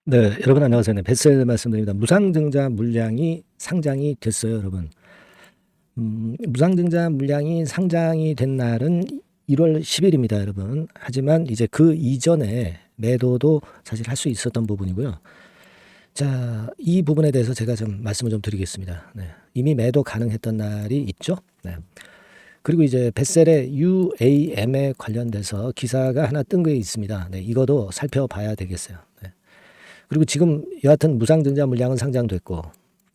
네, 여러분 안녕하세요. 네, 베스트 말씀드립니다. 무상증자 물량이 상장이 됐어요, 여러분. 무상증자 물량이 상장이 된 날은 1월 10일입니다, 여러분. 하지만 이제 그 이전에 매도도 사실 할 수 있었던 부분이고요. 자, 이 부분에 대해서 제가 좀 말씀을 좀 드리겠습니다. 네, 이미 매도 가능했던 날이 있죠. 네. 그리고 이제 벳셀의 UAM에 관련돼서 기사가 하나 뜬 게 있습니다. 네, 이것도 살펴봐야 되겠어요. 네. 그리고 지금 여하튼 무상증자 물량은 상장됐고,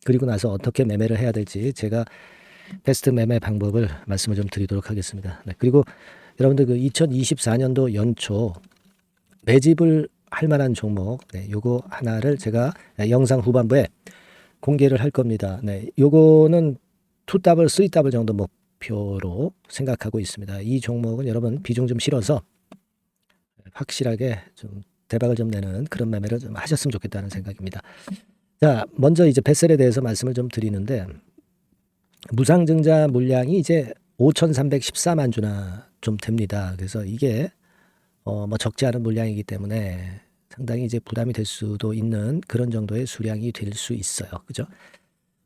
그리고 나서 어떻게 매매를 해야 될지 제가 베스트 매매 방법을 말씀을 좀 드리도록 하겠습니다. 네, 그리고 여러분들 그 2024년도 연초 매집을 할 만한 종목, 네, 요거 하나를 제가 영상 후반부에 공개를 할 겁니다. 네, 요거는 2W, 3W 정도 목표로 생각하고 있습니다. 이 종목은 여러분 비중 좀 실어서 확실하게 좀 대박을 좀 내는 그런 매매를 좀 하셨으면 좋겠다는 생각입니다. 자, 먼저 이제 뱃셀에 대해서 말씀을 좀 드리는데, 무상증자 물량이 이제 5,314만 주나 좀 됩니다. 그래서 이게 뭐 적지 않은 물량이기 때문에 상당히 이제 부담이 될 수도 있는 그런 정도의 수량이 될 수 있어요. 그죠?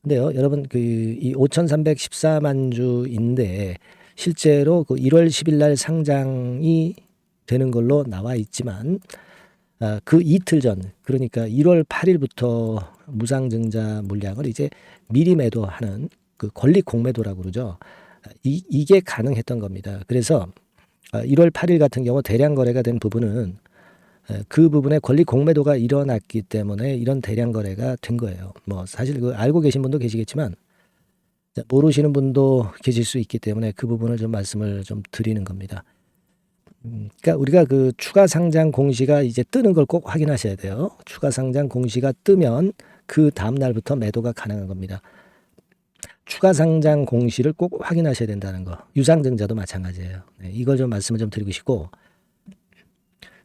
근데요, 여러분 그 이 5,314만 주인데 실제로 그 1월 10일 날 상장이 되는 걸로 나와 있지만, 그 이틀 전, 그러니까 1월 8일부터 무상증자 물량을 이제 미리 매도하는 그 권리 공매도라고 그러죠. 이게 가능했던 겁니다. 그래서 1월 8일 같은 경우 대량 거래가 된 부분은 그 부분에 권리 공매도가 일어났기 때문에 이런 대량 거래가 된 거예요. 뭐 사실 그 알고 계신 분도 계시겠지만 모르시는 분도 계실 수 있기 때문에 그 부분을 좀 말씀을 좀 드리는 겁니다. 그러니까 우리가 그 추가 상장 공시가 이제 뜨는 걸 꼭 확인하셔야 돼요. 추가 상장 공시가 뜨면 그 다음 날부터 매도가 가능한 겁니다. 추가 상장 공시를 꼭 확인하셔야 된다는 거. 유상증자도 마찬가지예요. 네, 이걸 좀 말씀을 좀 드리고 싶고,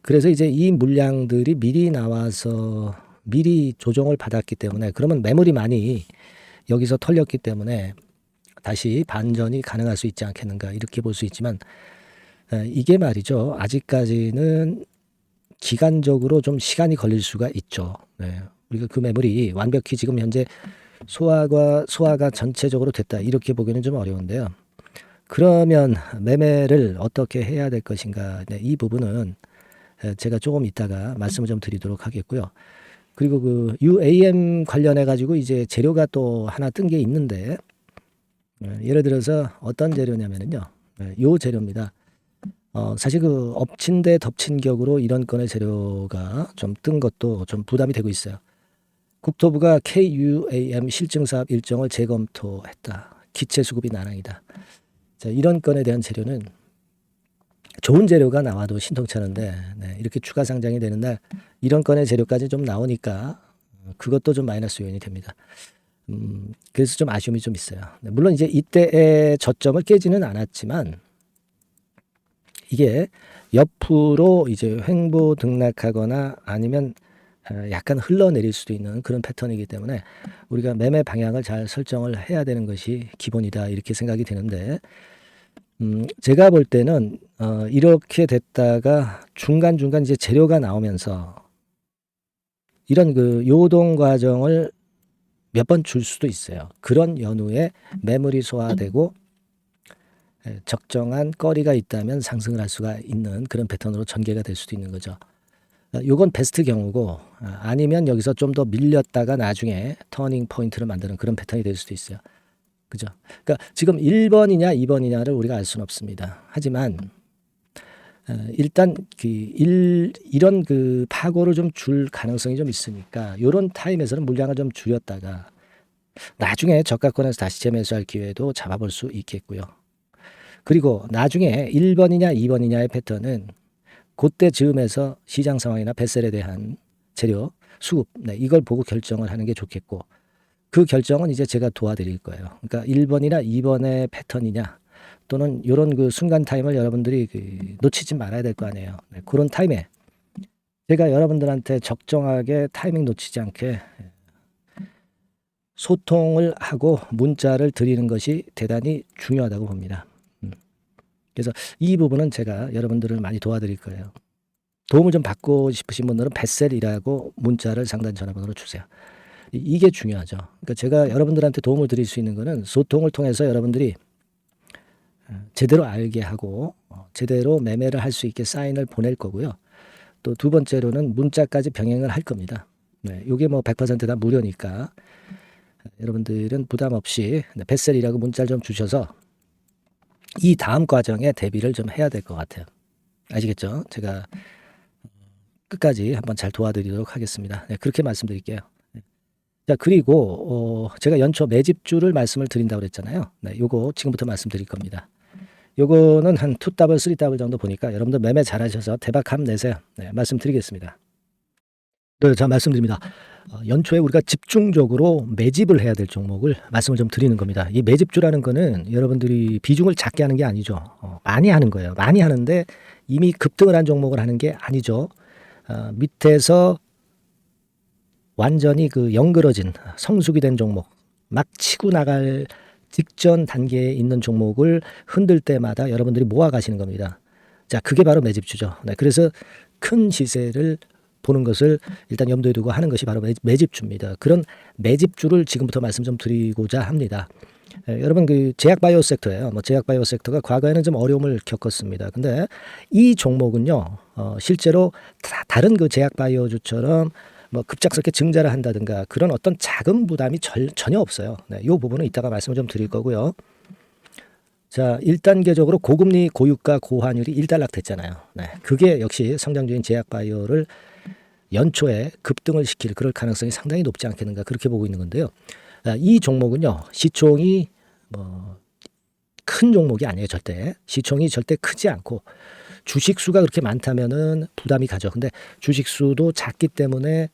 그래서 이제 이 물량들이 미리 나와서 미리 조정을 받았기 때문에, 그러면 매물이 많이 여기서 털렸기 때문에 다시 반전이 가능할 수 있지 않겠는가 이렇게 볼 수 있지만, 이게 말이죠. 아직까지는 기간적으로 좀 시간이 걸릴 수가 있죠. 네. 우리가 그 매물이 완벽히 지금 현재 소화가 전체적으로 됐다 이렇게 보기는 좀 어려운데요. 그러면 매매를 어떻게 해야 될 것인가? 네, 이 부분은 제가 조금 이따가 말씀을 좀 드리도록 하겠고요. 그리고 그 UAM 관련해 가지고 이제 재료가 또 하나 뜬 게 있는데, 예를 들어서 어떤 재료냐면은요. 요 재료입니다. 사실 그 엎친 데 덮친 격으로 이런 건의 재료가 좀 뜬 것도 좀 부담이 되고 있어요. 국토부가 KUAM 실증사업 일정을 재검토했다. 기체 수급이 난항이다. 자, 이런 건에 대한 재료는 좋은 재료가 나와도 신통찮은데, 네, 이렇게 추가 상장이 되는 날 이런 건의 재료까지 좀 나오니까 그것도 좀 마이너스 요인이 됩니다. 그래서 좀 아쉬움이 좀 있어요. 네, 물론 이제 이때의 저점을 깨지는 않았지만 이게 옆으로 이제 횡보 등락하거나 아니면 약간 흘러내릴 수도 있는 그런 패턴이기 때문에 우리가 매매 방향을 잘 설정을 해야 되는 것이 기본이다 이렇게 생각이 되는데, 제가 볼 때는 이렇게 됐다가 중간중간 이제 재료가 나오면서 이런 그 요동 과정을 몇 번 줄 수도 있어요. 그런 연후에 매물이 소화되고 적정한 거리가 있다면 상승을 할 수가 있는 그런 패턴으로 전개가 될 수도 있는 거죠. 요건 베스트 경우고, 아니면 여기서 좀 더 밀렸다가 나중에 터닝 포인트를 만드는 그런 패턴이 될 수도 있어요. 그죠? 그러니까 지금 1번이냐 2번이냐를 우리가 알 수는 없습니다. 하지만 일단 이런 그 파고를 좀 줄 가능성이 좀 있으니까 요런 타임에서는 물량을 좀 줄였다가 나중에 저가권에서 다시 재매수할 기회도 잡아볼 수 있겠고요. 그리고 나중에 1번이냐 2번이냐의 패턴은 그때 즈음에서 시장 상황이나 뱃셀에 대한 재료 수급, 네, 이걸 보고 결정을 하는 게 좋겠고, 그 결정은 이제 제가 도와드릴 거예요. 그러니까 1번이나 2번의 패턴이냐 또는 이런 그 순간 타임을 여러분들이 놓치지 말아야 될 거 아니에요. 네, 그런 타임에 제가 여러분들한테 적정하게 타이밍 놓치지 않게 소통을 하고 문자를 드리는 것이 대단히 중요하다고 봅니다. 그래서 이 부분은 제가 여러분들을 많이 도와드릴 거예요. 도움을 좀 받고 싶으신 분들은 뱃셀이라고 문자를 상단 전화번호로 주세요. 이게 중요하죠. 그러니까 제가 여러분들한테 도움을 드릴 수 있는 거는 소통을 통해서 여러분들이 제대로 알게 하고 제대로 매매를 할 수 있게 사인을 보낼 거고요. 또 두 번째로는 문자까지 병행을 할 겁니다. 네, 이게 뭐 100%다 무료니까 여러분들은 부담 없이 뱃셀이라고 문자를 좀 주셔서 이 다음 과정에 대비를 좀 해야 될 것 같아요. 아시겠죠? 제가 끝까지 한번 잘 도와드리도록 하겠습니다. 네, 그렇게 말씀드릴게요. 자, 그리고 제가 연초 매집주를 말씀을 드린다고 그랬잖아요. 네, 요거 지금부터 말씀드릴 겁니다. 요거는 한 2더블, 3더블 정도 보니까 여러분들 매매 잘하셔서 대박함 내세요. 네, 말씀드리겠습니다. 네, 자, 말씀드립니다. 연초에 우리가 집중적으로 매집을 해야 될 종목을 말씀을 좀 드리는 겁니다. 이 매집주라는 거는 여러분들이 비중을 작게 하는 게 아니죠. 많이 하는 거예요. 많이 하는데 이미 급등을 한 종목을 하는 게 아니죠. 밑에서 완전히 그 영그러진 성숙이 된 종목, 막 치고 나갈 직전 단계에 있는 종목을 흔들 때마다 여러분들이 모아 가시는 겁니다. 자, 그게 바로 매집주죠. 네, 그래서 큰 시세를 보는 것을 일단 염두에 두고 하는 것이 바로 매집주입니다. 그런 매집주를 지금부터 말씀 좀 드리고자 합니다. 여러분 그 제약바이오 섹터예요. 뭐 제약바이오 섹터가 과거에는 좀 어려움을 겪었습니다. 근데 이 종목은요, 실제로 다른 그 제약바이오주처럼 뭐 급작스럽게 증자를 한다든가 그런 어떤 자금 부담이 전혀 없어요. 네, 이 부분은 이따가 말씀을 좀 드릴 거고요. 자, 1단계적으로 고금리, 고유가, 고환율이 일단락됐잖아요. 네, 그게 역시 성장주인 제약바이오를 연초에 급등을 시킬 그럴 가능성이 상당히 높지 않겠는가 그렇게 보고 있는 건데요. 이 종목은요, 시총이 뭐 큰 종목이 아니에요. 절대 시총이 절대 크지 않고 주식 수가 그렇게 많다면은 부담이 가죠. 근데 주식 수도 작기 때문에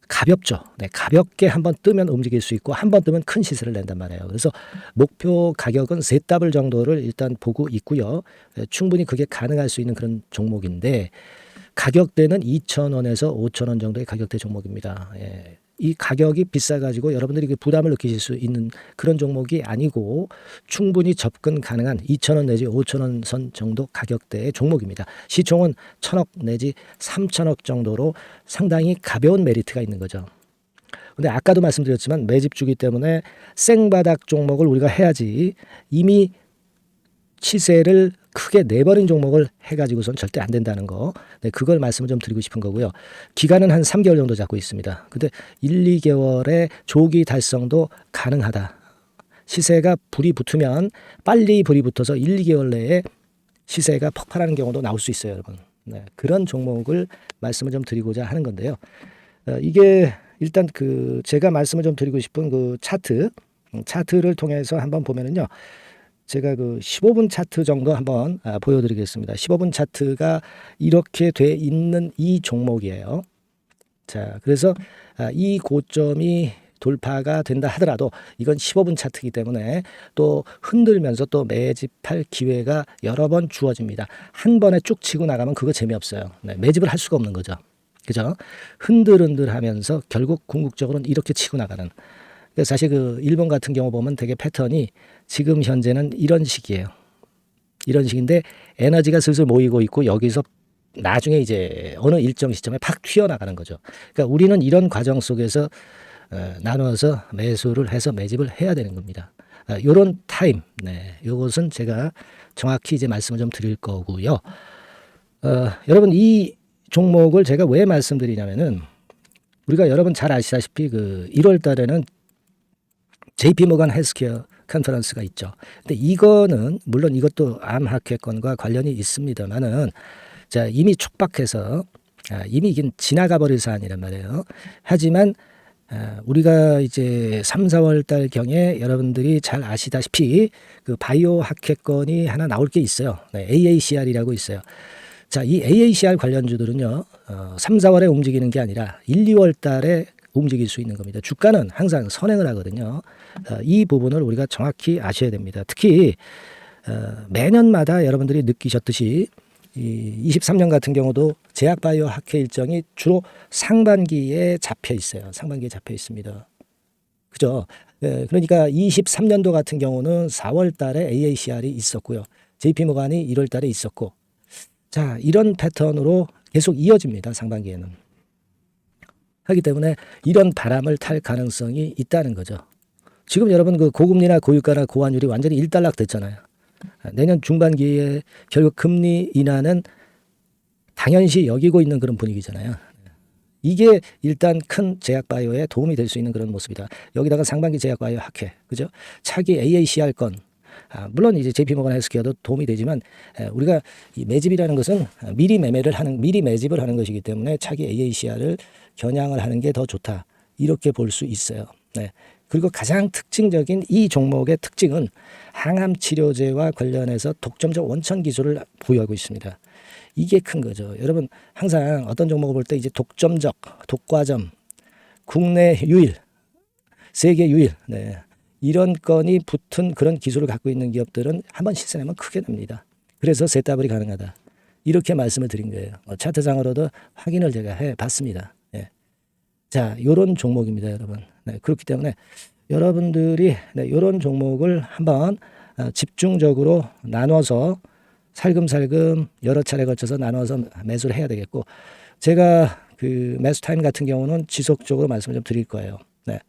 가볍죠. 네, 가볍게 한번 뜨면 움직일 수 있고 한번 뜨면 큰 시세를 낸단 말이에요. 그래서 목표 가격은 3더블 정도를 일단 보고 있고요. 충분히 그게 가능할 수 있는 그런 종목인데 가격대는 2,000원에서 5,000원 정도의 가격대 종목입니다. 예. 이 가격이 비싸가지고 여러분들이 부담을 느끼실 수 있는 그런 종목이 아니고 충분히 접근 가능한 2,000원 내지 5,000원 선 정도 가격대의 종목입니다. 시총은 1,000억 내지 3,000억 정도로 상당히 가벼운 메리트가 있는 거죠. 근데 아까도 말씀드렸지만 매집주기 때문에 생바닥 종목을 우리가 해야지 이미 시세를 크게 내버린 종목을 해가지고선 절대 안 된다는 거. 네, 그걸 말씀을 좀 드리고 싶은 거고요. 기간은 한 3개월 정도 잡고 있습니다. 근데 1, 2개월의 조기 달성도 가능하다. 시세가 불이 붙으면 빨리 불이 붙어서 1, 2개월 내에 시세가 폭발하는 경우도 나올 수 있어요, 여러분. 네, 그런 종목을 말씀을 좀 드리고자 하는 건데요. 이게 일단 그 제가 말씀을 좀 드리고 싶은 그 차트를 통해서 한번 보면은요. 제가 그 15분 차트 정도 한번 보여드리겠습니다. 15분 차트가 이렇게 돼 있는 이 종목이에요. 자, 그래서 이 고점이 돌파가 된다 하더라도 이건 15분 차트이기 때문에 또 흔들면서 또 매집할 기회가 여러 번 주어집니다. 한 번에 쭉 치고 나가면 그거 재미없어요. 네, 매집을 할 수가 없는 거죠. 그죠? 흔들흔들하면서 결국 궁극적으로는 이렇게 치고 나가는. 사실 그 일본 같은 경우 보면 되게 패턴이 지금 현재는 이런 식이에요. 이런 식인데 에너지가 슬슬 모이고 있고 여기서 나중에 이제 어느 일정 시점에 팍 튀어나가는 거죠. 그러니까 우리는 이런 과정 속에서 나눠서 매수를 해서 매집을 해야 되는 겁니다. 요런 타임, 네, 요것은 제가 정확히 이제 말씀을 좀 드릴 거고요. 여러분 이 종목을 제가 왜 말씀드리냐면은 우리가 여러분 잘 아시다시피 그 1월 달에는 JP 모건 헬스케어 컨퍼런스가 있죠. 근데 이거는 물론 이것도 암 학회권과 관련이 있습니다만은 자, 이미 촉박해서 이미 이게 지나가 버릴 사안이란 말이에요. 하지만 우리가 이제 3, 4월 달 경에 여러분들이 잘 아시다시피 그 바이오 학회권이 하나 나올 게 있어요. 네, AACR이라고 있어요. 자, 이 AACR 관련주들은요, 3, 4월에 움직이는 게 아니라 1, 2월 달에 움직일 수 있는 겁니다. 주가는 항상 선행을 하거든요. 이 부분을 우리가 정확히 아셔야 됩니다. 특히 매년마다 여러분들이 느끼셨듯이 23년 같은 경우도 제약바이오 학회 일정이 주로 상반기에 잡혀 있어요. 상반기에 잡혀 있습니다. 그죠? 그러니까 23년도 같은 경우는 4월 달에 AACR이 있었고요. JP모간이 1월 달에 있었고 자, 이런 패턴으로 계속 이어집니다. 상반기에는. 하기 때문에 이런 바람을 탈 가능성이 있다는 거죠. 지금 여러분 그 고금리나 고유가나 고환율이 완전히 일단락 됐잖아요. 내년 중반기에 결국 금리 인하는 당연시 여기고 있는 그런 분위기잖아요. 이게 일단 큰 제약바이오에 도움이 될 수 있는 그런 모습이다. 여기다가 상반기 제약바이오 학회, 그죠? 차기 AACR 건, 물론 이제 JP모건 헬스케어도 도움이 되지만 우리가 이 매집이라는 것은 미리 매집을 하는 것이기 때문에 차기 AACR을 겨냥을 하는 게 더 좋다. 이렇게 볼 수 있어요. 네. 그리고 가장 특징적인 이 종목의 특징은 항암 치료제와 관련해서 독점적 원천 기술을 보유하고 있습니다. 이게 큰 거죠. 여러분 항상 어떤 종목을 볼 때 이제 독점적, 독과점, 국내 유일, 세계 유일, 네. 이런 건이 붙은 그런 기술을 갖고 있는 기업들은 한번 실수하면 크게 됩니다. 그래서 세따블이 가능하다. 이렇게 말씀을 드린 거예요. 차트상으로도 확인을 제가 해봤습니다. 네. 자, 요런 종목입니다, 여러분. 네, 그렇기 때문에 여러분들이 이런 종목을 한번 집중적으로 나눠서 살금살금 여러 차례 거쳐서 나눠서 매수를 해야 되겠고, 제가 그 매수 타임 같은 경우는 지속적으로 말씀을 좀 드릴 거예요. 네,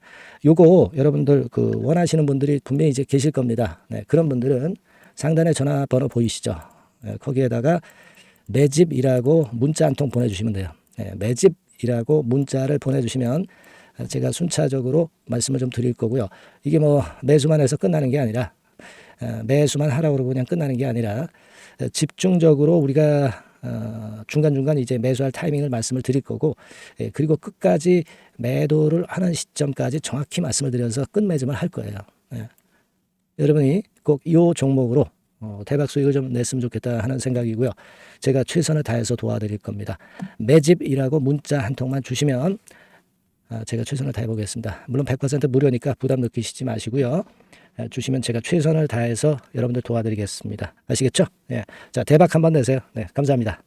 요거 여러분들 그 원하시는 분들이 분명히 이제 계실 겁니다. 네, 그런 분들은 상단에 전화번호 보이시죠? 네, 거기에다가 매집이라고 문자 한 통 보내주시면 돼요. 네, 매집이라고 문자를 보내주시면 제가 순차적으로 말씀을 좀 드릴 거고요. 이게 뭐 매수만 해서 끝나는 게 아니라 매수만 하라고 그러고 그냥 끝나는 게 아니라 집중적으로 우리가 중간중간 이제 매수할 타이밍을 말씀을 드릴 거고, 그리고 끝까지 매도를 하는 시점까지 정확히 말씀을 드려서 끝매짐을 할 거예요. 여러분이 꼭 이 종목으로 대박 수익을 좀 냈으면 좋겠다 하는 생각이고요. 제가 최선을 다해서 도와드릴 겁니다. 매집이라고 문자 한 통만 주시면 제가 최선을 다해 보겠습니다. 물론 100% 무료니까 부담 느끼시지 마시고요. 주시면 제가 최선을 다해서 여러분들 도와드리겠습니다. 아시겠죠? 예. 자, 대박 한번 내세요. 네, 감사합니다.